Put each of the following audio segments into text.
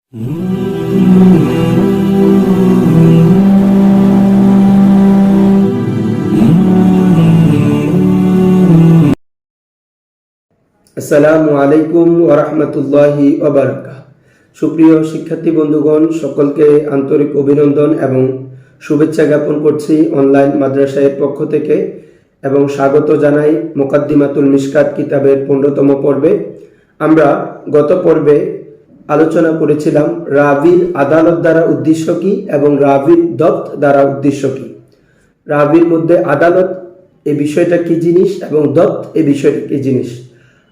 আসসালামু আলাইকুম ওয়া রাহমাতুল্লাহি ওয়া বারাকাতুহু। সুপ্রিয় শিক্ষার্থী বন্ধুগণ, সকলকে আন্তরিক অভিনন্দন এবং শুভেচ্ছা জ্ঞাপন করছি অনলাইন মাদ্রাসার পক্ষ থেকে এবং স্বাগত জানাই মুকাদ্দিমাতুল মিশকাত কিতাবের 15তম পর্বে। আমরা গত পর্বে আলোচনা করেছিলাম রাবির আদালত দ্বারা উদ্দেশ্য কি এবং রাবির দপ্ত দ্বারা উদ্দেশ্য কি। রাবির মধ্যে আদালত এই বিষয়টা কি জিনিস এবং দপ্ত এই বিষয়টা কি জিনিস।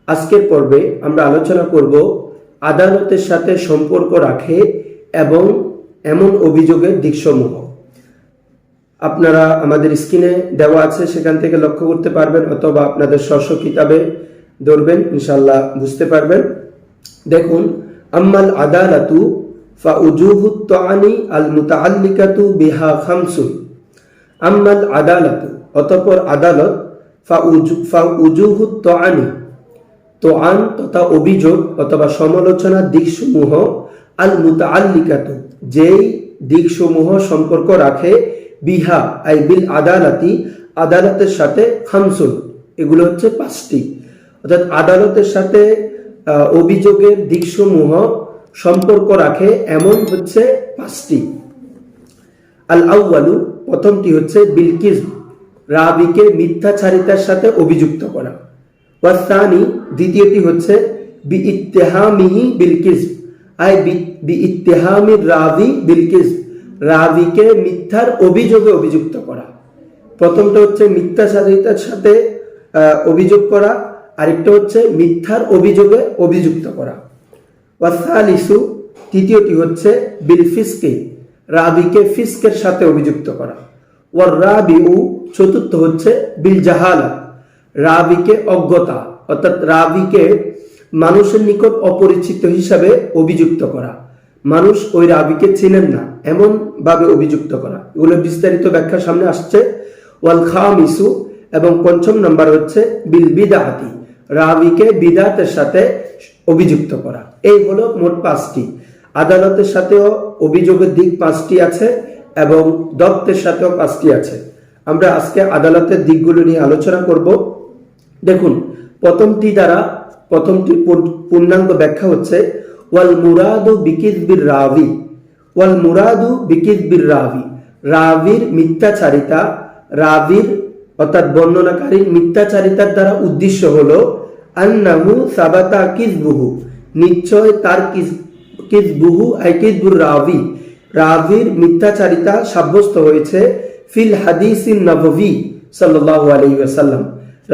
আজকের পর্বে আমরা আলোচনা করব আদালতের সাথে সম্পর্ক রাখে এবং এমন অভিযোগের দিকসমূহ। আপনারা আমাদের স্ক্রিনে দেওয়া আছে, সেখান থেকে লক্ষ্য করতে পারবেন অথবা আপনাদের স্ব কিতাবে ধরবেন, ইনশাআল্লাহ বুঝতে পারবেন। দেখুন, আম্মাল আদালাতু ফা উজুহুত তাআনি আল মুতাআল্লিকাতু বিহা খামসুন। আম্মাল আদালাতু, অতঃপর আদালত, ফা উজুহুত তাআনি, তোয়ান তথা অভিযোগ অথবা সমালোচনার দিকসমূহ, আল মুতাআল্লিকাতু যেই দিকসমূহ সম্পর্ক রাখে, বিহা আই বিল আদালাতি আদালতের সাথে, খামসুন এগুলো হচ্ছে 5টি। অর্থাৎ আদালতের সাথে অভিযোগের দিকসমূহ সম্পর্ক রাখে এমন হচ্ছে 5টি। আল আউয়ালু, প্রথমটি হচ্ছে বিল কিযব, রাবিকে মিথ্যাচারিতার সাথে অভিযুক্ত করা। ওয়াসানি, দ্বিতীয়টি হচ্ছে বি ইত্তেহামিহি বিল কিযব আই বি ইত্তেহামির রাবি বিল কিযব, রাবিকে মিথ্যার অভিযোগে অভিযুক্ত করা। প্রথমটা হচ্ছে মিথ্যাচারিতার সাথে অভিযোগ করা, আরেকটা হচ্ছে মিথ্যার অভিযোগে অভিযুক্ত করা। ওয়াসালিসু, তৃতীয়টি হচ্ছে বিল ফিসকি, রাবিকে ফিসকের সাথে অভিযুক্ত করা। ওয়ার রাবিউ, চতুর্থ হচ্ছে বিল জাহালা, রাবিকে অজ্ঞতা অর্থাৎ রাবিকে মানুষের নিকট অপরিচিত হিসাবে অভিযুক্ত করা, মানুষ ওই রাবিকে চিনেন না এমন ভাবে অভিযুক্ত করা। এগুলো বিস্তারিত ব্যাখ্যা সামনে আসছে। ওয়াল খামিসু, এবং 5ম নাম্বার হচ্ছে বিল বিদআতি, রাবিকে বিদআতের সাথে অভিযুক্ত করা। এই হলো মোট 5টি। আদালতের সাথেও অভিযোগের দিক 5টি আছে এবং দপ্তের সাথেও 5টি আছে। আমরা আজকে আদালতের দিকগুলো নিয়ে আলোচনা করব। দেখুন, প্রথমটির পূর্ণাঙ্গ ব্যাখ্যা হচ্ছে ওয়াল মুরাদু বিকিযবির রাবি, ওয়াল মুরাদু বিকিযবির রাবি, রাবির মিথ্যাচারিতা, রাবির অর্থাৎ বর্ণনাকারীর মিথ্যাচারিতার দ্বারা উদ্দেশ্য হলো আন্নাহু সাবাতা কিযবুহু, নিশ্চয় তার কিযবুহু আই কিযবুর রাবি, রাবির মিথ্যাচারিতা সাব্যস্ত হয়েছে ফিল হাদিসিন নববী সাল্লাল্লাহু আলাইহি ওয়াসাল্লাম,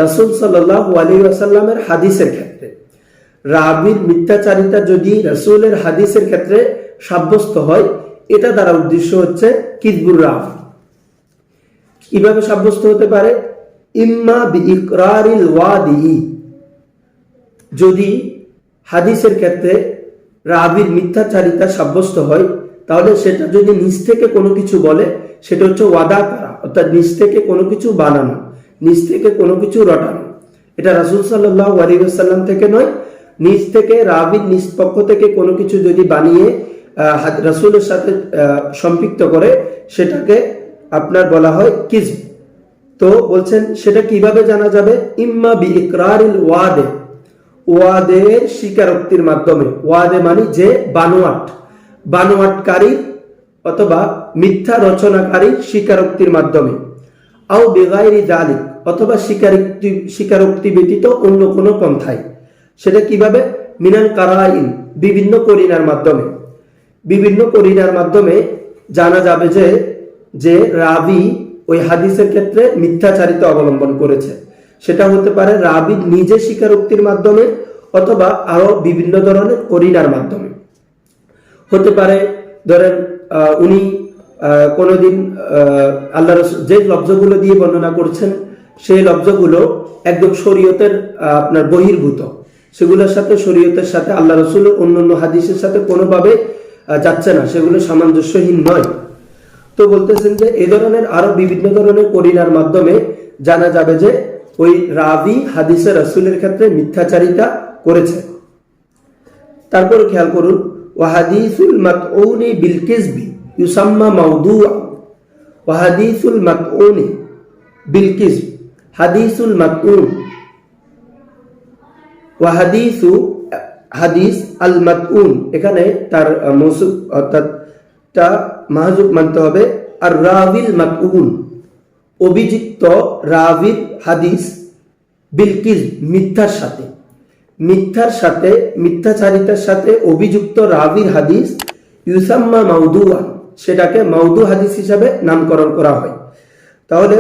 রাসূল সাল্লাল্লাহু আলাইহি ওয়াসাল্লামের হাদিসের ক্ষেত্রে। রাবির মিথ্যাচারিতা যদি রাসূলের হাদিসের ক্ষেত্রে সাব্যস্ত হয়, এটা দ্বারা উদ্দেশ্য হচ্ছে কিযবুর রাবি। কিভাবে সাব্যস্ত হতে পারে? ইম্মা বিইকরারিল ওয়াদি, যদি হাদিসের ক্ষেত্রে রাবির মিথ্যাচারিতা সাব্যস্ত হয়, তাহলে সেটা যদি নিজ থেকে কোনো কিছু বলে, সেটা হচ্ছে ওয়াদা করা, অর্থাৎ নিজ থেকে কোনো কিছু বানানো, নিজ থেকে কোনো কিছু রটানো। এটা রাসূল সাল্লাল্লাহু আলাইহি ওয়াসাল্লাম থেকে নয়, নিজ থেকে রাবির নিজ পক্ষ থেকে কোনো কিছু যদি বানিয়ে রাসূলের সাথে সম্পৃক্ত করে, সেটাকে আপনার বলা হয় কিযব। তো বলছেন সেটা কিভাবে জানা যাবে? ইম্মা বিইকরারিল ওয়াদে, ওয়াদের স্বীকারোক্তির মাধ্যমে, ওয়াদে মানে যে বানোয়াটকারী অথবা মিথ্যা রচনাকারীর স্বীকারোক্তির মাধ্যমে, আও বিগাইরি যালিক, অথবা স্বীকারোক্তি ব্যতীত অন্য কোনো পন্থায়। সেটা কিভাবে? মিনাল কারাইন, বিভিন্ন করিনার মাধ্যমে, বিভিন্ন করিনার মাধ্যমে জানা যাবে যে রাবি ওই হাদিসের ক্ষেত্রে মিথ্যাচারিতা অবলম্বন করেছে। সেটা হতে পারে রাবি নিজে স্বীকারোক্তির মাধ্যমে অথবা আরো বিভিন্ন ধরনের করিনার মাধ্যমে হতে পারে। ধরেন উনি কোনোদিন আল্লাহ রাসূল যে লফজগুলো দিয়ে বর্ণনা করছেন, সেই লফজগুলো একদম শরীয়তের আপনার বহির্ভূত, সেগুলোর সাথে শরীয়তের সাথে আল্লাহ রাসূলের অন্যান্য হাদিসের সাথে কোনোভাবে যাচ্ছে না, সেগুলো সামঞ্জস্যহীন নয়। তো বলতেছেন যে এই ধরনের আরো বিভিন্ন ধরনের করিনার মাধ্যমে জানা যাবে যে ওই রাবি হাদিসে রাসূলের ক্ষেত্রে মিথ্যাচারিতা করেছে। তারপরে খেয়াল করুন, ওয়া হাদিসুল মাতউনি বিল কিযবি ইউসাম্মা মাওদুআ ওয়া হাদিসুল মাতউনি বিল কিযব হাদিসুল মাতউন ওয়া হাদিস আল মাতউন, এখানে তার মৌসুফ অর্থাৎ তা মাহজুব মানতে হবে। আর রাবিল মাতউন, অভিযুক্ত রাবির হাদিস, বিল কিযব মিথ্যাচারিতার সাথে অভিযুক্ত রাবির হাদিস, ইউসাম্মা মাউদুআ, সেটাকে মাউদু হাদিস হিসাবে নামকরণ করা হয়। তাহলে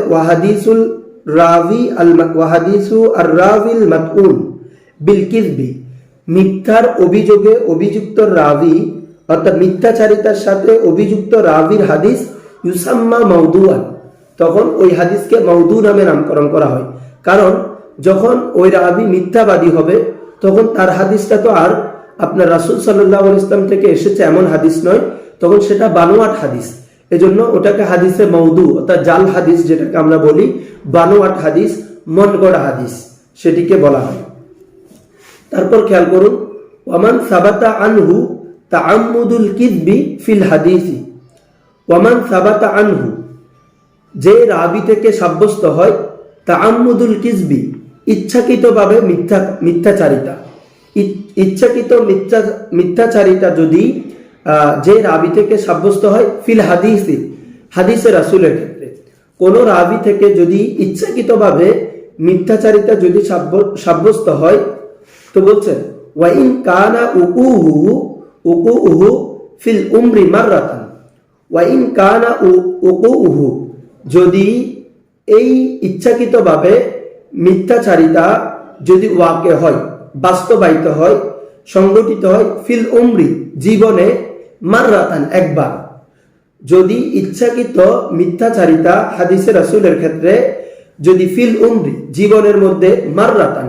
ওয়াহাদিসু আর রাবিল মাতউন বিল কিযবি, মিথ্যার অভিযোগে অভিযুক্ত রাবি অর্থাৎ মিথ্যাচারিতার সাথে অভিযুক্ত রাবির হাদিস, ইউসাম্মা মাউদুআ, তখন ওই হাদিসকে মাউদু নামে নামকরণ করা হয়। কারণ যখন ওই রাবি মিথ্যাবাদী হবে তখন তার হাদিসটা তো আর আপনার রাসূল সাল্লাল্লাহু আলাইহি ওয়াসাল্লাম থেকে এসেছে এমন হাদিস নয়, তখন সেটা বানোয়াট হাদিস। এজন্য ওটাকে হাদিসে মাউদু অর্থাৎ জাল হাদিস যেটাকে আমরা বলি, বানোয়াট হাদিস, মন গড়া হাদিস, সেটিকে বলা হয়। তারপর খেয়াল করুন, ওয়ামান সাবাতা আনহু তাআম্মুদুল কিযবি ফিল হাদিসি, ওয়ামান সাবাতা আনহু, যে রাবি থেকে সাব্যস্ত হয় তাআম্মুদুল কিযবি, ইচ্ছাকৃতভাবে মিথ্যাচারিতা, ইচ্ছাকৃত মিথ্যাচারিতা যদি যে রাবি থেকে সাব্যস্ত হয় ফিল হাদিসি, হাদিসে রাসূলের ক্ষেত্রে কোন রাবি থেকে যদি ইচ্ছাকৃতভাবে মিথ্যাচারিতা যদি সাব্যস্ত হয়, তো বলছেন ওয়া ইন কানা উকুহু ফিল উমরি মাররাতান, ওয়া ইন কানা উকুহু, যদি এই ইচ্ছাকৃতভাবে মিথ্যাচারিতা যদি ওয়াকে হয়, বাস্তবায়িত হয়, সংগঠিত হয়, ফিল উমরি, জীবনে, মাররাতান, একবার, যদি ইচ্ছাকৃত মিথ্যাচারিতা হাদিসে রাসূলের ক্ষেত্রে যদি ফিল উমরি, জীবনের মধ্যে, মাররাতান,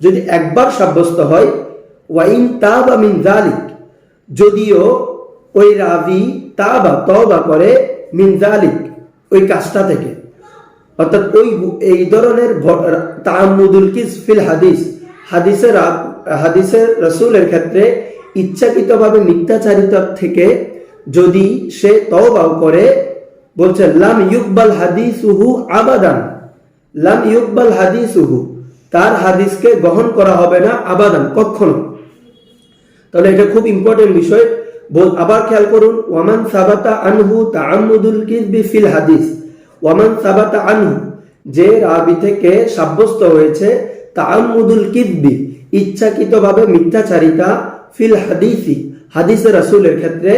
যদি একবার সাব্যস্ত হয়, ওয়া ইন তাবা মিন যালিক, যদিও ওই রাবি তওবা করে, মিন যালিক, ওই কাজটা থেকে, অর্থাৎ এই ধরনের তাআম্মুদুল কিযব ফিল হাদিস, হাদিসের রাসূলের ক্ষেত্রে ইচ্ছাকৃতভাবে মিথ্যাচারিতা থেকে যদি সে তওবা করে, বলছে লাম ইউকবাল হাদিসুহু আবাদান, লাম ইউকবাল হাদিসুহু, তার হাদিসকে গ্রহণ করা হবে না, আবাদান, কখনো। তাহলে এটা খুব ইম্পর্টেন্ট বিষয়। আবার খেয়াল করুন, ওয়ামান সাবাতা আনহু তাআম্মুদুল কিযবি ফিল হাদিস, ওয়ামান সাবাতা আনহু, যে রাবি থেকে সাব্যস্ত হয়েছে তাআম্মুদুল কিযবি, ইচ্ছাকৃতভাবে মিথ্যাচারিতা, ফিল হাদিসি, হাদিসে রাসূলের ক্ষেত্রে,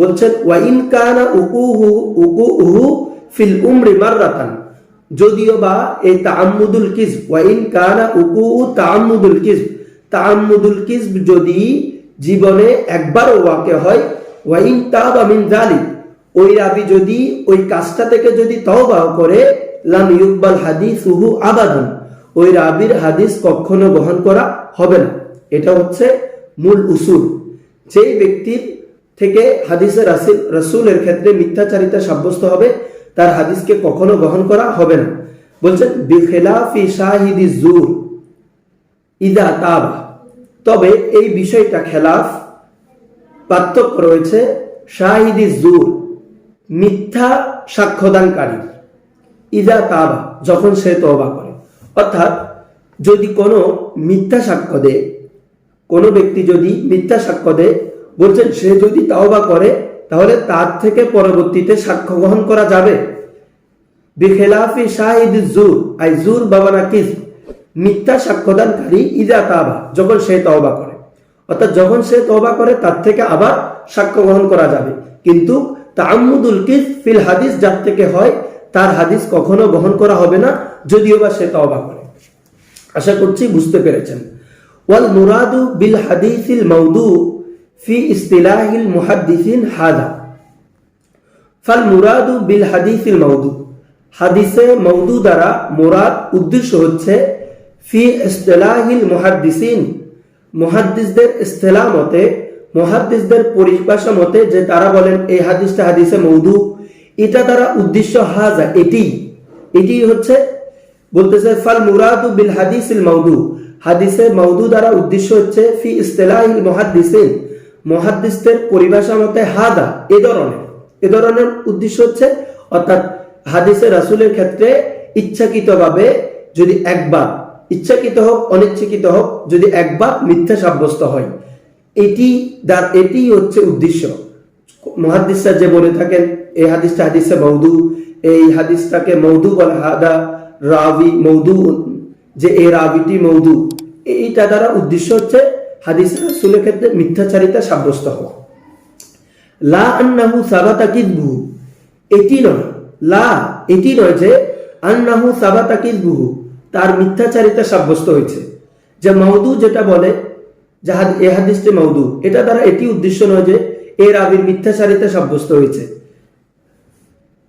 বলছেন ওয়া ইন কানা উকুহু ফিল উমরি মাররাতান, যদিও বা এই তাআম্মুদুল কিযব, ওয়া ইন কানা উকুহু তাআম্মুদুল কিযব, তাআম্মুদুল কিযব যদি জীবনে একবার ওয়াকে হয়, ওয়া ইন তাবা মিন যালিক, ওই রাবি যদি ওই কাজটা থেকে যদি তওবা করে, লাম ইউকবাল হাদিসুহু আবাদান, ওই রাবির হাদিস কখনো গ্রহণ করা হবে না। এটা হচ্ছে মূল উসুল। যেই ব্যক্তির থেকে হাদিসে রাসূলের ক্ষেত্রে মিথ্যাচারিতা সাব্যস্ত হবে, তার হাদিসকে কখনো গ্রহণ করা হবে না। বলছেন বিখিলাফি শাহিদি জুর ইদা তাবা, তবে এই বিষয়টা খেলাফ, পার্থক্য রয়েছে, শাহিদি জুর, মিথ্যা সাক্ষ্যদানকারী, ইদা তাবা, যখন সে তওবা করে। অর্থাৎ যদি কোনো মিথ্যা সাক্ষ্য দেয়, কোনো ব্যক্তি যদি মিথ্যা সাক্ষ্য দেয়, বলছেন সে যদি তওবা করে তাহলে তার থেকে পরবর্তীতে সাক্ষ্য গ্রহণ করা যাবে। বিখিলাফি শাহিদি জুর, আই জুর বাবানা কিযব, মিথ্যা সাক্ষ্যদানকারী, ইদা তাবা, যখন সে তওবা করে। অর্থাৎ যখন সে তওবা করে তার থেকে আবার সাক্ষ্য গ্রহণ করা যাবে। কিন্তু তাআম্মুদুল কিযব ফিল হাদিস যার থেকে হয়, তার হাদিস কখনো গ্রহণ করা হবে না, যদিও বা সে তওবা করে। আশা করছি বুঝতে পেরেছেন। ওয়াল মুরাদু বিল হাদিসিল মাউদু ফি ইসতিলাহিল মুহাদ্দিসিন হাযা, ফাল মুরাদু বিল হাদিসিল মাউদু, হাদিসে মাউদু দ্বারা মুরাদ, উদ্দেশ্য হচ্ছে, ফি ইসতিলাহিল মুহাদ্দিসিন, মুহাদ্দিসদের ইসতিলাহ মতে, মুহাদ্দিসদের পরিভাষা মতে, যে তারা বলেন এই হাদিসটা হাদিসে মাউদু, এটা তারা উদ্দেশ্য হাযা, এটি হচ্ছে, বলতেছে ফাল মুরাদু বিল হাদিসিল মাউদু, হাদিসে মাউদু দ্বারা উদ্দেশ্য হচ্ছে, ফি ইসতিলাহিল মুহাদ্দিসিন, মুহাদ্দিসদের পরিভাষা মতে হাদা এ ধরনের উদ্দেশ্য হচ্ছে, অর্থাৎ হাদিসে রাসূলের ক্ষেত্রে ইচ্ছাকৃতভাবে যদি একবার, ইচ্ছাকৃত হোক অনিচ্ছাকৃত হোক, যদি একবার মিথ্যা সাব্যস্ত হয়, এটি হচ্ছে উদ্দেশ্য। মুহাদ্দিসরা যে বলে থাকেন এই হাদিসটা হাদিসে মওদু, এই হাদিসটাকে মওদু বলে, হাদা রাবি মওদু, যে এই রাবিটি মওদু, এইটা দ্বারা উদ্দেশ্য হচ্ছে হাদিস রাসূলের ক্ষেত্রে মিথ্যাচারিতা সাব্যস্ত হওয়া। লা আন্নাহু সাবাতা কিযবুহু, এটি নয় যে আন্নাহু সাবাতা কিযবুহু, তার মিথ্যাচারিতা সাব্যস্ত হয়েছে। যে মওদু যেটা বলে যে এই হাদিসটি মওদু, এটা দ্বারা এটি উদ্দেশ্য নয় যে এই রাবির মিথ্যাচারিতা সাব্যস্ত হয়েছে।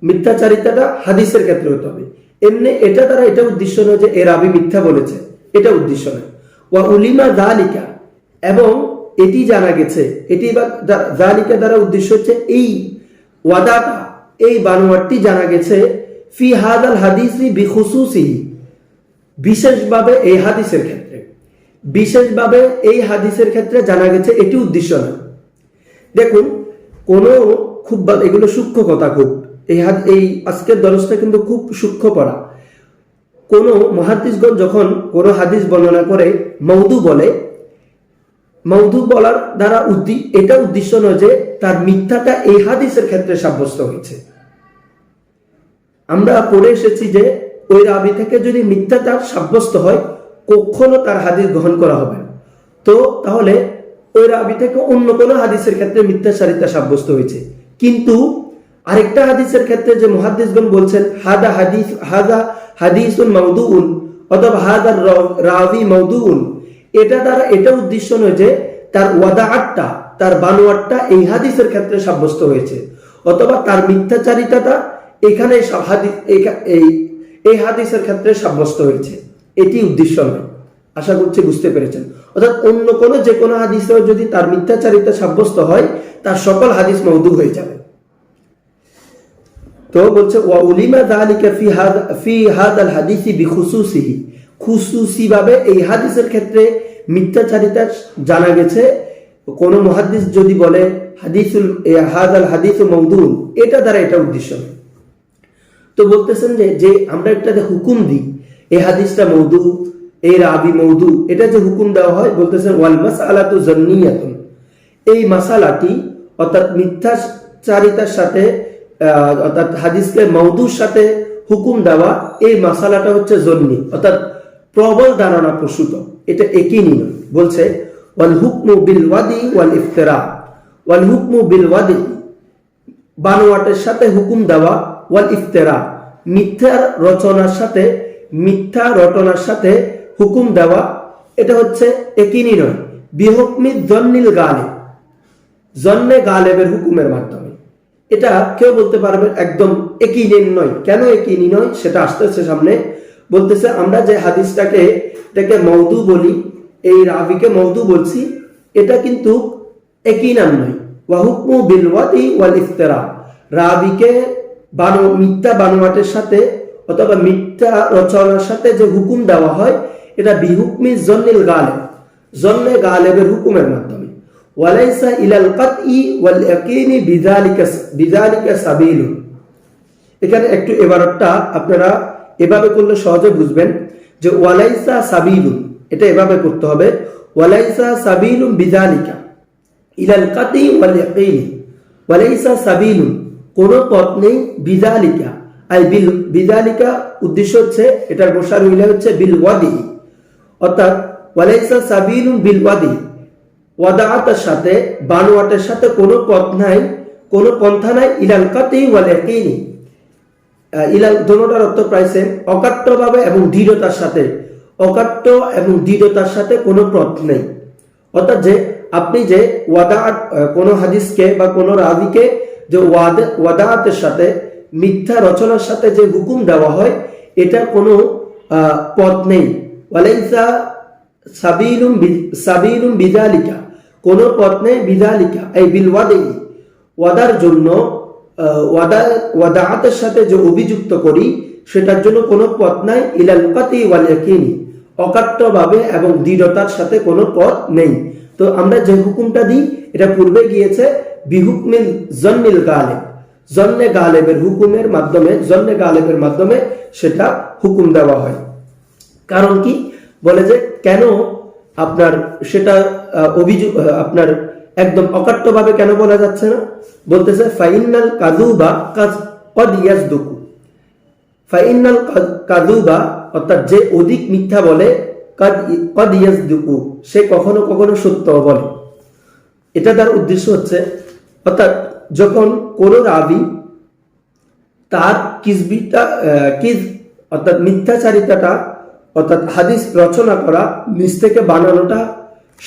মিথ্যাচারিতাটা হাদিসের ক্ষেত্রে হতে হবে, এমনি এটা দ্বারা এটা উদ্দেশ্য নয় যে এই রাবি মিথ্যা বলেছে, এটা উদ্দেশ্য নয়। ওয়া উলিমা যালিকা, এবং এটি জানা গেছে, এটি যালিকা দ্বারা উদ্দেশ্য হচ্ছে এই ওয়াদাটা, এই বানোয়ারটি জানা গেছে ফি হাদাল হাদিসি বিখুসুসিহি, বিশেষভাবে এই হাদিসের ক্ষেত্রে, বিশেষভাবে এই হাদিসের ক্ষেত্রে জানা গেছে, এটি উদ্দেশ্য নয়। দেখুন, কোন খুব এগুলো সূক্ষ্ম কথা, খুব এই আজকের দর্শটা কিন্তু খুব সূক্ষ্ম পড়া। কোন মুহাদ্দিসগণ যখন কোন হাদিস বর্ণনা করে মওদু বলে, মওদু বলার দ্বারা এটা উদ্দেশ্য নয় যে তার মিথ্যাটা এই হাদিসের ক্ষেত্রে সাব্যস্ত হয়েছে। আমরা পড়ে এসেছি যে ওই রাবি থেকে যদি মিথ্যাটা সাব্যস্ত হয়, কখনো তার হাদিস গ্রহণ করা হবে না। তো তাহলে ওই রাবি থেকে অন্য কোনো হাদিসের ক্ষেত্রে মিথ্যাচারিতা সাব্যস্ত হয়েছে। কিন্তু আরেকটা হাদিসের ক্ষেত্রে যে মুহাদ্দিসগণ বলছেন হাদা হাদিসুন মাউদুউন, অথবা হাদা রাবি মাউদুউন, এটা দ্বারা এটা উদ্দেশ্য নয় যে তার ওয়াদাআতটা, তার বানোয়ারটা এই হাদিসের ক্ষেত্রে সাব্যস্ত হয়েছে, অথবা তার মিথ্যাচারিতাটা এখানে এই হাদিসের ক্ষেত্রে সাব্যস্ত হয়েছে, এটি উদ্দেশ্য নয়। আশা করছি বুঝতে পেরেছেন। অর্থাৎ অন্য কোনো যে কোনো হাদিসেও যদি তার মিথ্যাচারিতা সাব্যস্ত হয়, তার সকল হাদিস মওদু হয়ে যাবে। তো বলছে ওয়া উলিমা যালিকা ফি হাদাল হাদিসি বিখুসুসিহি, খুসুসি ভাবে এই হাদিসের ক্ষেত্রে মিথ্যাচারিতা জানা গেছে। কোন মুহাদ্দিস যদি বলে হাদাল হাদিসু মাউদুন, এটা দ্বারা এটা উদ্দেশ্য নয়। তো বলতেছেন যে আমরা একটা হুকুম দিই এই হাদিসটা মওদু, এই রাবি মওদু, এটা যে হুকুম দেওয়া হয়, বলতেছেন ওয়াল মাসআলাতু জান্নিয়াতুন, এই মাসালাটি অর্থাৎ মিথ্যাচারিতার সাথে, অর্থাৎ হাদিসকে মওদুর সাথে হুকুম দেওয়া, এই মাসালাটা হচ্ছে জন্নি, অর্থাৎ প্রবল ধারণা প্রসূত, এটা একই নয়। বলছে ওয়াল হুকমু বিল ওয়াদি ওয়াল ইফতিরা, ওয়াল হুকমু বিল ওয়াদি, বানোয়াটের সাথে হুকুম দেওয়া, ওয়াল ইফতিরা, মিথ্যা রটনার সাথে হুকুম দেওয়া, এটা হচ্ছে একই নয়। বিহুকমি জন্নিল গালিব, জন্নে গালেবের হুকুমের মাধ্যমে, এটা কেউ বলতে পারবে একদম একই নয়। কেন একই নয় সেটা আসতেছে সামনে। বলতেছে আমরা যে হাদিসটাকে মওদু বলি, এই রাবিকে মওদু বলছি, এটা কিন্তু একই নাম নয়। ওয়া হুকমু বিল ওয়াদি ওয়াল ইফতিরা, রাবিকে মিথ্যা বানোয়াটের সাথে অথবা মিথ্যা রচনার সাথে যে হুকুম দেওয়া হয়, এটা বিহুকমি জন্নিল গালেব, জন্নে গালেবের হুকুমের মাধ্যমে। ওয়ালাইসা ইলাল কাতই ওয়াল ইয়াকিনি বিযালিকা সাবিলুন। এখানে একটু এবারটা আপনারা এভাবে করলে সহজে বুঝবেন যে ওয়ালাইসা সাবিলুন, এটা এভাবে করতে হবে, ওয়ালাইসা সাবিলুন বিযালিকা ইলাল কাতই ওয়াল ইয়াকিনি, ওয়ালাইসা সাবিলুন, কোন পথ নেই, বিযালিকা বিযালিকা উদ্দেশ্য হচ্ছে এটার বসার হইলে হচ্ছে বিল ওয়াদি, অর্থাৎ ওয়ালাইসা সাবিলুন বিল ওয়াদি, ওয়াদাআতের সাথে বানোয়াটের সাথে কোনো পথ নাই, কোনো পন্থা নাই, ইলাল কাতই ওয়াল ইয়াকিনি, ইলাল দোনোটার অর্থ প্রাইসে অকাট্যভাবে এবং দৃঢ়তার সাথে, অকাট্য এবং দৃঢ়তার সাথে কোনো পথ নেই। অর্থাৎ যে আপনি যে ওয়াদাআত, কোনো হাদিসকে বা কোনো রাবিকে যে ওয়াদাআতের সাথে, মিথ্যা রচনার সাথে যে হুকুম দেওয়া হয়, এটার কোনো পথ নেই। ওয়ালাইসা সাবিলুন বিযালিকা, কোনো পথ নেই, বিযালিকা এই বিল ওয়াদি, ওয়াদার জন্য, ওয়াদাআতের সাথে যে অভিযুক্ত করি সেটার জন্য কোনো পথ নাই, ইলাল কাতই ওয়াল ইয়াকিনি, অকাট্যভাবে এবং দৃঢ়তার সাথে কোনো পথ নেই। তো আমরা যে হুকুমটা দিই এটা পূর্বে গিয়েছে বিহুকমিল জন্নিল গালেব, জন্নে গালেবের হুকুমের মাধ্যমে, জন্নে গালেবের মাধ্যমে সেটা হুকুম দেওয়া হয়। কারণ কি বলে যে কেন আপনার সেটা অভিযোগ আপনার একদম অকাট্যভাবে কেন বলা যাচ্ছে না, বলতেছে ফাইনাল কাযুবা কদ ইয়াসদুকু, ফাইনাল কাযুবা অর্থাৎ যে অধিক মিথ্যা বলে, কদ ইয়াসদুকু সে কখনো কখনো সত্য বলে। এটা তার উদ্দেশ্য হচ্ছে অর্থাৎ যখন কোন রাবি তার কিজ অর্থাৎ মিথ্যাচারিতাটা অর্থাৎ হাদিস রচনা করা নিজ থেকে বানানোটা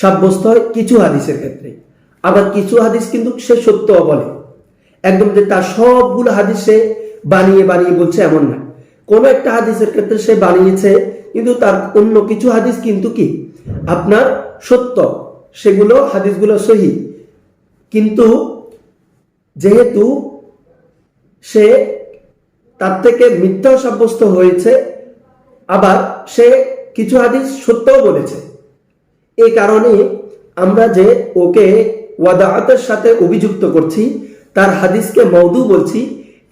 সাব্যস্ত হয় কিছু হাদিসের ক্ষেত্রে, আবার কিছু হাদিস কিন্তু সে সত্য বলে, একদম যে তার সবগুলো হাদিস সে বানিয়ে বানিয়ে বলছে এমন না। কোন একটা হাদিসের ক্ষেত্রে সে বানিয়েছে কিন্তু তার অন্য কিছু হাদিস কিন্তু কি আপনার সত্য, সেগুলো হাদিসগুলো সহিহ, কিন্তু যেহেতু সে তার থেকে মিথ্যাও সাব্যস্ত হয়েছে, আবার সে কিছু হাদিস সত্যও বলেছে, এই কারণে আমরা যে ওকে ওয়াদাআতের সাথে অভিযুক্ত করছি, তার হাদিসকে মওদু বলছি,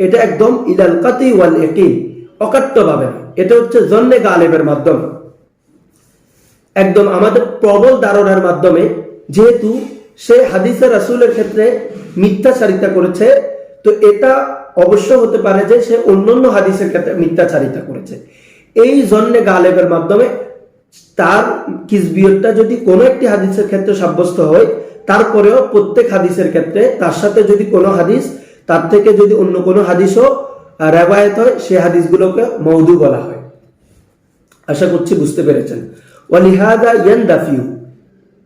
এটা একদম ইলাল কাতি ওয়াল ইয়াকিন, অকাট্যভাবে না, এটা হচ্ছে জন্নে গালেবের মাধ্যমে, একদম আমাদের প্রবল ধারণার মাধ্যমে। যেহেতু সে হাদিসের রাসূলের ক্ষেত্রে মিথ্যাচারিতা করেছে, তো এটা অবশ্য হতে পারে যে সে অন্যান্য হাদিসের ক্ষেত্রে মিথ্যাচারিতা করেছে। এই জন্নে গালেবের মাধ্যমে তার কিসবিয়তটা যদি কোনো একটি হাদিসের ক্ষেত্রে সাব্যস্ত হয়, তারপরেও প্রত্যেক হাদিসের ক্ষেত্রে তার সাথে যদি কোনো হাদিস তার থেকে যদি অন্য কোনো হাদিসও রেওয়ায়েত হয়, সে হাদিসগুলোকে মওদু বলা হয়। আশা করছি বুঝতে পেরেছেন। ওয়ালিহাদা ইয়ানদাফিউ,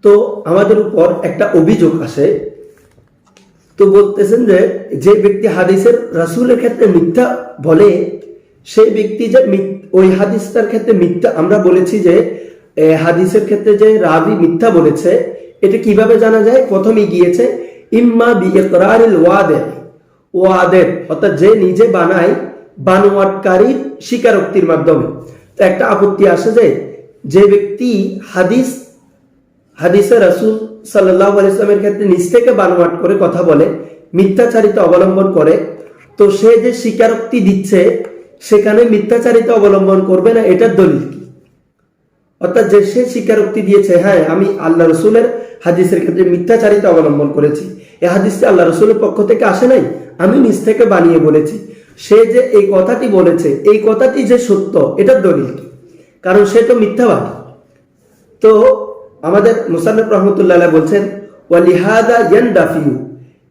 তো আমাদের উপর একটা অভিযোগ আসে, তো বলতেছেন যে যে ব্যক্তি হাদিসের রাসূলের ক্ষেত্রে মিথ্যা বলে, সেই ব্যক্তি যে ওই হাদিসটার ক্ষেত্রে মিথ্যা, আমরা বলেছি যে হাদিসের ক্ষেত্রে যে রাবি মিথ্যা বলেছে এটা কিভাবে জানা যায়, প্রথমেই গিয়েছে ইম্মা বিইকরারিল ওয়াদের অর্থাৎ যে নিজে বানায় বানোয়াটকারীর স্বীকারোক্তির মাধ্যমে। তো একটা আপত্তি আসে যে ব্যক্তি হাদিসে রাসূল সাল্লাল্লাহু আলাইহি ওয়াসাল্লামের ক্ষেত্রে নিজ থেকে বানোয়াট করে কথা বলে, মিথ্যাচারিতা অবলম্বন করে, তো সে যে স্বীকারোক্তি দিচ্ছে সেখানে মিথ্যাচারিতা অবলম্বন করবে না, এটার দলিল কি? অর্থাৎ যে সে স্বীকারোক্তি দিয়েছে হ্যাঁ আমি আল্লাহ রসুলের হাদিসের ক্ষেত্রে মিথ্যাচারিতা অবলম্বন করেছি, এই হাদিসটি আল্লাহ রসুলের পক্ষ থেকে আসে নাই, আমি নিজ থেকে বানিয়ে বলেছি, সে যে এই কথাটি বলেছে এই কথাটি যে সত্য, এটার দলিল কি? কারণ সে তো মিথ্যাবাদী। তো আমাদের মুসান্নিফ রাহমাতুল্লাহ আলাইহি বলছেন ওয়ালিহাদা ইয়ানদাফিউ,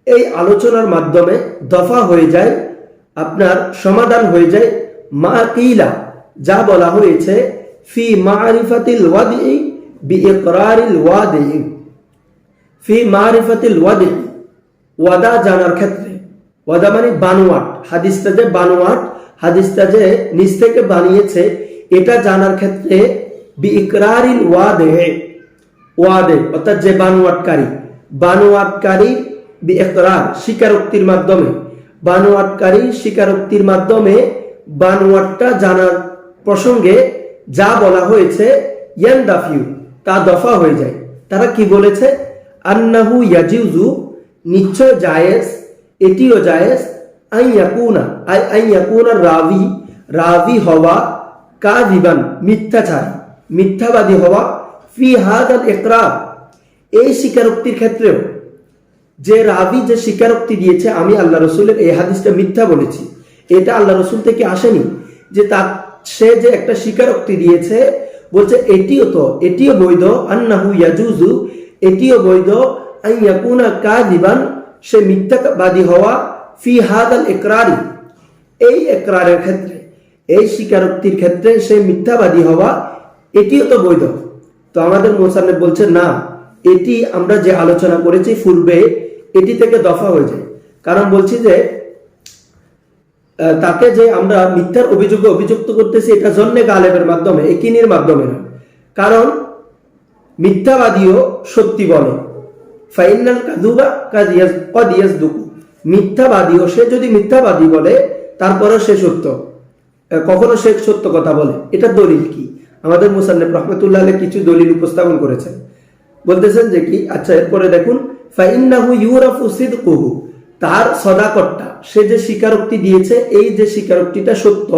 এই আলোচনার মাধ্যমে দফা হয়ে যায়, আপনার সমাধান হয়ে যায় মা কিলা, যা বলা হয়েছে ফি মারিফাতিল ওয়াদি বিইকরারিল ওয়াদি, ফি মারিফাতিল ওয়াদি, ওয়াদা জানার ক্ষেত্রে, ওয়াদা মানে বানোয়াট, হাদিসটা যে বানোয়াট, হাদিসটা যে নিজ থেকে বানিয়েছে এটা জানার ক্ষেত্রে বিইকরারিল ওয়াদে অর্থাৎ যে বানোয়াটকারী বিইকরার স্বীকারোক্তির মাধ্যমে, বানোয়াটকারী স্বীকারোক্তির মাধ্যমে বানোয়াটটা জানার প্রসঙ্গে যা বলা হয়েছে ইয়ানদাফিউ, তা দফা হয়ে যায়। তারা কি বলেছে? আন্নাহু ইয়াজুজু, নিশ্চয় জায়েজ, এটিও জায়েজ, আইয়াকুনা রাবি হওয়া, কাযিবান মিথ্যাবাদী হওয়া, ফি হাদাল ইকরার, এই স্বীকারোক্তির ক্ষেত্রেও, যে রাবি যে স্বীকারোক্তি দিয়েছে আমি আল্লাহ রসুলের এই হাদিসটা মিথ্যা বলেছি, এটা আল্লাহ রসুল থেকে আসেনি, যে তার সে যে একটা স্বীকারোক্তি দিয়েছে বলছে এটিও বৈধ, আন্নাহু ইয়াজুজু, এটিও বৈধ, আইয়াকুনা কাযিবান, সে মিথ্যাবাদী হওয়া, ফি হাদাল ইকরারি, এই ইকরারের ক্ষেত্রে, এই স্বীকারোক্তির ক্ষেত্রে সে মিথ্যাবাদী হওয়া, এটিও তো বৈধ। তো আমাদের মুসান্নিফ বলছে না, এটি আমরা যে আলোচনা করেছি পূর্বে এটি থেকে দফা হয়ে যায়। কারণ বলছি যে তাকে যে আমরা মিথ্যার অভিযোগে অভিযুক্ত করতেছি এটা জন্নে গালেবের মাধ্যমে, একিনের মাধ্যমে না। কারণ মিথ্যাবাদীও সত্যি বলে, ফাইনাল কাযুবা কদ ইয়াসদুকু, মিথ্যাবাদীও সে যদি মিথ্যাবাদী বলে তারপরে সে সত্য, কখনো সে সত্য কথা বলে, এটা দলিল কি? আমাদের মুসান্নিফ রাহমাতুল্লাহ আলাইহি কিছু দলিল উপস্থাপন করেছেন। বলতেছেন যে কি, আচ্ছা এরপরে দেখুন, ফাইন্নাহু ইউরাফু সিদকুহু, তার সদাকতটা, সে যে স্বীকারোক্তি দিয়েছে এই যে স্বীকারোক্তিটা সত্য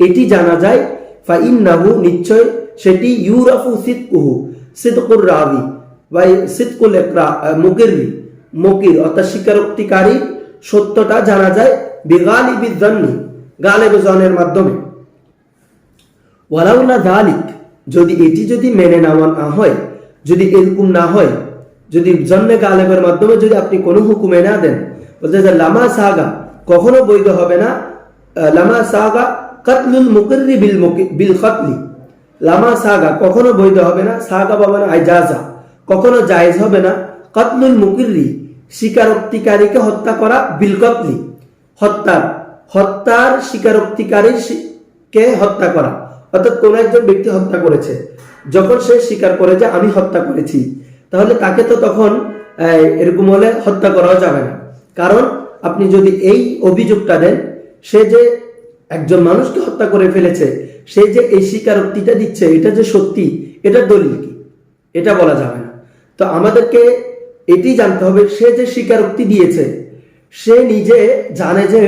এটি জানা যায়। ফাইন্নাহু, নিশ্চয় সেটি, ইউরাফু সিদকুহু, সিদকুর রাবি বা সিদকুল ইকরা মুকিরি, মুকির অর্থাৎ স্বীকারোক্তিকারী সত্যটা জানা যায় বিগালিবি যান্নি, গালেবে জনের মাধ্যমে। ওয়ালাউলা যালিক, যদি এটি যদি মেনে নেওয়া না হয়, যদি এরকম না হয়, যদি জন্মে গালেবের মাধ্যমে যদি আপনি কোনো হুকুমে না দেন, বলতে যে লামা সাগা, কখনো বৈধ হবে না, লামা সাগা কাতলুল মুকিরি বিল কাতলি, লামা সাগা কখনো বৈধ হবে না, সাগা বা মানে আইজাজা, কখনো জায়েজ হবে না, কাতলুল মুকিরি স্বীকারোক্তিকারীকে হত্যা করা, বিল কাতলি হত্যার স্বীকারোক্তিকারীকে হত্যা করা, অর্থাৎ কোন একজন ব্যক্তি হত্যা করেছে, যখন সে স্বীকার করে যে আমি হত্যা করেছি, তাহলে তাকে তো তখন এরকম হলে হত্যা করাও যাবে না। কারণ আপনি যদি এই অভিযোগটা দেন সে যে একজন মানুষকে হত্যা করে ফেলেছে, সে যে এই স্বীকারোক্তিটা দিচ্ছে এটা যে সত্যি, এটা দলিল কি, এটা বলা যাবে না। তো আমাদেরকে এটি জানতে হবে, সে যে স্বীকারোক্তি দিয়েছে সে নিজে জানে যে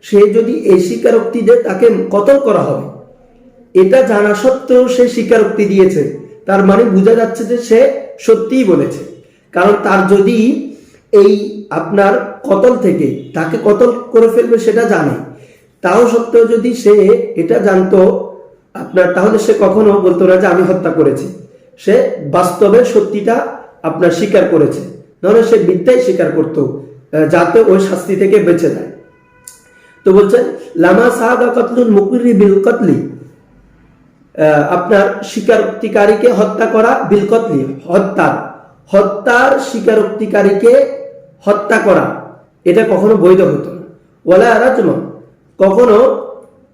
সে যদি এই স্বীকারোক্তি দেয় তাকে কতল করা হবে, এটা জানা সত্ত্বেও সে স্বীকারোক্তি দিয়েছে, তার মানে বোঝা যাচ্ছে যে সে সত্যিই বলেছে। কারণ তার যদি এই আপনার কতল থেকে তাকে কতল করে ফেলবে সেটা জানে, তাও সত্ত্বেও যদি সে এটা জানতো আপনার, তাহলে সে কখনো বলতো না যে আমি হত্যা করেছি, সে বাস্তবে সত্যিটা আপনার স্বীকার করেছে, নাহলে সে মিথ্যাই স্বীকার করতো যাতে ওই শাস্তি থেকে বেঁচে যায়। তো বলছেন লামা সাহাদা কাতলুল মুকিরি বিল কাতলি, আপনার স্বীকারোক্তিকারীকে হত্যা করা, বিল কাতলি হত্যার স্বীকারোক্তিকারীকে হত্যা করা, এটা কখনো বৈধ হতো না। ওয়ালা রাজমা, কখনো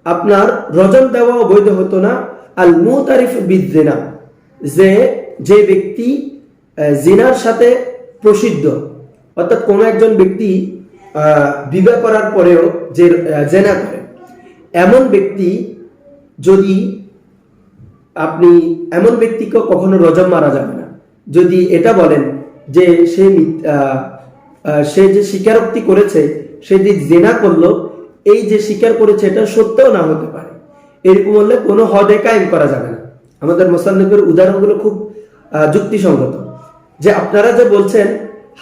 আপনার রজম দেওয়াও বৈধ হতো না। আল মুতারিফ বিজিনা, যে ব্যক্তি জিনার সাথে প্রসিদ্ধ, অর্থাৎ কোনো একজন ব্যক্তি বিবাহ করার পরেও যে জেনা করে, এমন ব্যক্তি যদি আপনি এমন ব্যক্তিকে কখনো রজম মারা যাবে না যদি এটা বলেন যে সে যে স্বীকারোক্তি করেছে, সে যে জেনা করলো, এই যে স্বীকার করেছে এটা সত্যও না হতে পারে, এরকম হলে কোনো হদে কায়েম করা যাবে না। আমাদের মুসান্নিফের উদাহরণগুলো খুব যুক্তিসঙ্গত, যে আপনারা যে বলছেন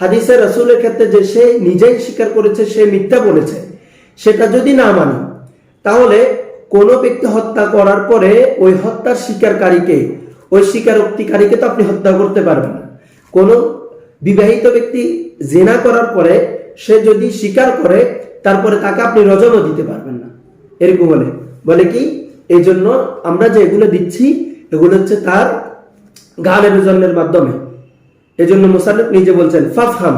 হাদিসে রাসূলের ক্ষেত্রে যে সে নিজেই স্বীকার করেছে সে মিথ্যা বলেছে, সেটা যদি না মানি, তাহলে কোনো ব্যক্তি হত্যা করার পরে ওই হত্যার স্বীকারকারীকে, ওই স্বীকারোক্তিকারীকে তো আপনি হত্যা করতে পারবেন না। কোনো বিবাহিত ব্যক্তি জিনা করার পরে সে যদি স্বীকার করে তারপরে তাকে আপনি রজমও দিতে পারবেন না। এরকম বলে কি, এই জন্য আমরা যে এগুলো দিচ্ছি এগুলো হচ্ছে তার গালেবে জন্মের মাধ্যমে। এই জন্য মুসান্নিফ নিজে বলছেন ফাফহাম,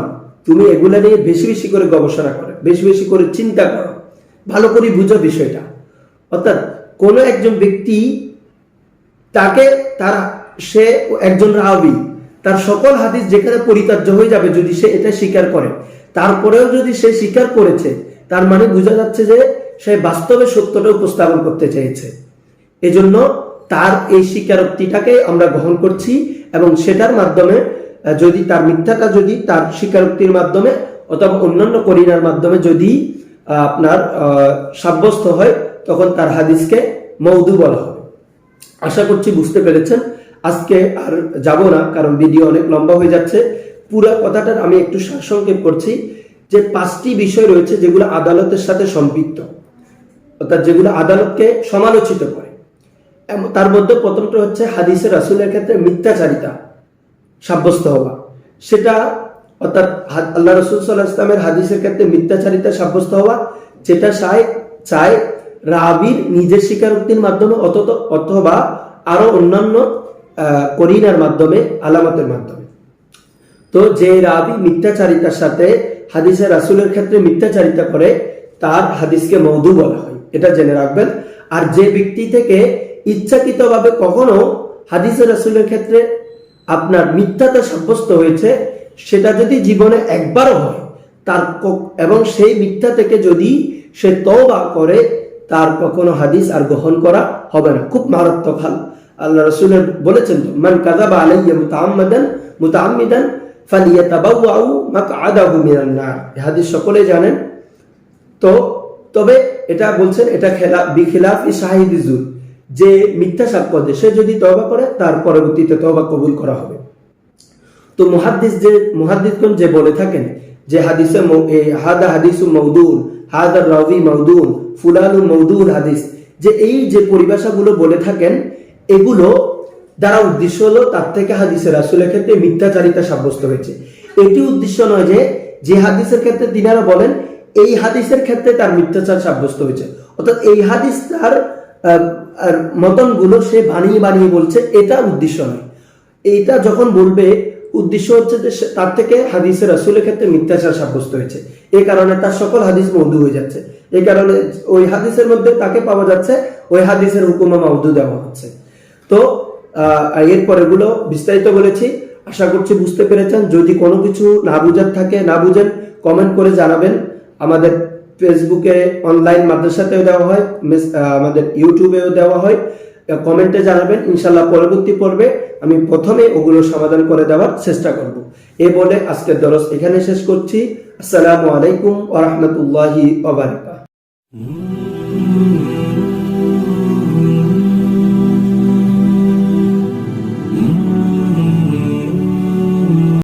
তুমি এগুলা নিয়ে বেশি বেশি করে গবেষণা করো, বেশি বেশি করে চিন্তা করো, ভালো করে বুঝো বিষয়টা। অর্থাৎ কোন একজন ব্যক্তি তাকে সে একজন রাবি, তার সকল হাদিস যেখানে পরিত্যাজ্য হয়ে যাবে যদি সে এটা স্বীকার করে, তারপরেও যদি সে স্বীকার করেছে, তার মানে বোঝা যাচ্ছে যে সে বাস্তবে সত্যটা উপস্থাপন করতে চেয়েছে। এজন্য তার এই স্বীকারোক্তিটাকে আমরা গ্রহণ করছি, এবং সেটার মাধ্যমে যদি তার মিথ্যাটা যদি তার স্বীকারোক্তির মাধ্যমে অথবা অন্যান্য করিনার মাধ্যমে যদি আপনার সাব্যস্ত হয়, তখন তার হাদিসকে মওদু বলা হবে। আশা করছি বুঝতে পেরেছেন। আজকে আর যাব না, কারণ ভিডিও অনেক লম্বা হয়ে যাচ্ছে। পুরো কথাটার আমি একটু সারসংক্ষেপ করছি, যে 5টি বিষয় রয়েছে যেগুলো আদালতের সাথে সম্পৃক্ত, অর্থাৎ যেগুলো আদালতকে সমালোচিত করে। তার মধ্যে প্রথমটা হচ্ছে হাদিসে রাসূলের ক্ষেত্রে মিথ্যাচারিতা সাব্যস্ত হওয়া, সেটা অর্থাৎ আল্লাহ রাসূল সাল্লাল্লাহু আলাইহি ওয়াসাল্লামের হাদিসের ক্ষেত্রে মিথ্যাচারিতা সাব্যস্ত হওয়া, যেটা চায় রাবির নিজের স্বীকারোক্তির মাধ্যমে অথবা আরো অন্যান্য করিনার মাধ্যমে, আলামতের মাধ্যমে। তো যে রাবি মিথ্যাচারিতার সাথে হাদিসে রাসূলের ক্ষেত্রে মিথ্যাচারিতা করে তার হাদিসকে মওদু বলা হয়, এটা জেনে রাখবেন। আর যে ব্যক্তি থেকে ইচ্ছাকৃতভাবে কখনো হাদিসে রাসূলের ক্ষেত্রে আপনার মিথ্যাটা সাব্যস্ত হয়েছে, সেটা যদি জীবনে একবারও হয় তার, এবং সেই মিথ্যা থেকে যদি সে তওবা করে, তার কখনো হাদিস আর গ্রহণ করা হবে না। খুব মারাত্মক আল্লাহ রাসূল বলেছেন তো, মান কাযাবা আলাইয়া মুতাআম্মিদান ফালিয়াতাবাওয়াউ মাকআদাহু মিনান নার। এই হাদিস সকলেই জানেন। তো তবে এটা বলছেন, এটা বিখিলাফি শাহিদি যুর, যে মিথ্যা সাক্ষ্য দেয় সে যদি তওবা করে তার পরবর্তীতে তওবা কবুল করা হবে। তো মুহাদ্দিসগণ যে বলে থাকেন যে হাদিসে হাদা হাদিসু মাউদুন, হাদা রাবি মাউদুন, ফুলানু মাউদুল হাদিস, যে এই যে পরিভাষাগুলো বলে থাকেন, এগুলো দ্বারা উদ্দেশ্য হলো তার থেকে হাদিসে রাসূলের ক্ষেত্রে মিথ্যাচারিতা সাব্যস্ত হয়েছে। এটি উদ্দেশ্য নয় যে হাদিসের ক্ষেত্রে তিনারা বলেন এই হাদিসের ক্ষেত্রে তার মিথ্যাচার সাব্যস্ত হয়েছে, অর্থাৎ এই হাদিস তার মতনগুলো সে বানিয়ে বলছে, এটা উদ্দেশ্য নয়। এইটা যখন বলবে উদ্দেশ্য হচ্ছে যে তার থেকে হাদিসের রাসূলের ক্ষেত্রে মিথ্যাচার সাব্যস্ত হয়েছে, এই কারণে তার সকল হাদিস মওদু হয়ে যাচ্ছে। এই কারণে ওই হাদিসের মধ্যে তাকে পাওয়া যাচ্ছে, ওই হাদিসের হুকুমে মওদু দেওয়া হচ্ছে। তো এরপর এগুলো বিস্তারিত বলেছি, আশা করছি বুঝতে পেরেছেন। যদি কোনো কিছু না বুঝেন কমেন্ট করে জানাবেন। আমাদের ফেসবুকে অনলাইন মাদ্রাসাতেও দেওয়া হয়, আমাদের ইউটিউবেও দেওয়া হয়, কমেন্টে জানাবেন। ইনশাল্লাহ পরবর্তী পর্বে আমি প্রথমে ওগুলো সমাধান করে দেওয়ার চেষ্টা করব। এই বলে আজকের দরস এখানে শেষ করছি। আসসালামু আলাইকুম ওয়া রাহমাতুল্লাহি ওয়া বারাকাতুহু।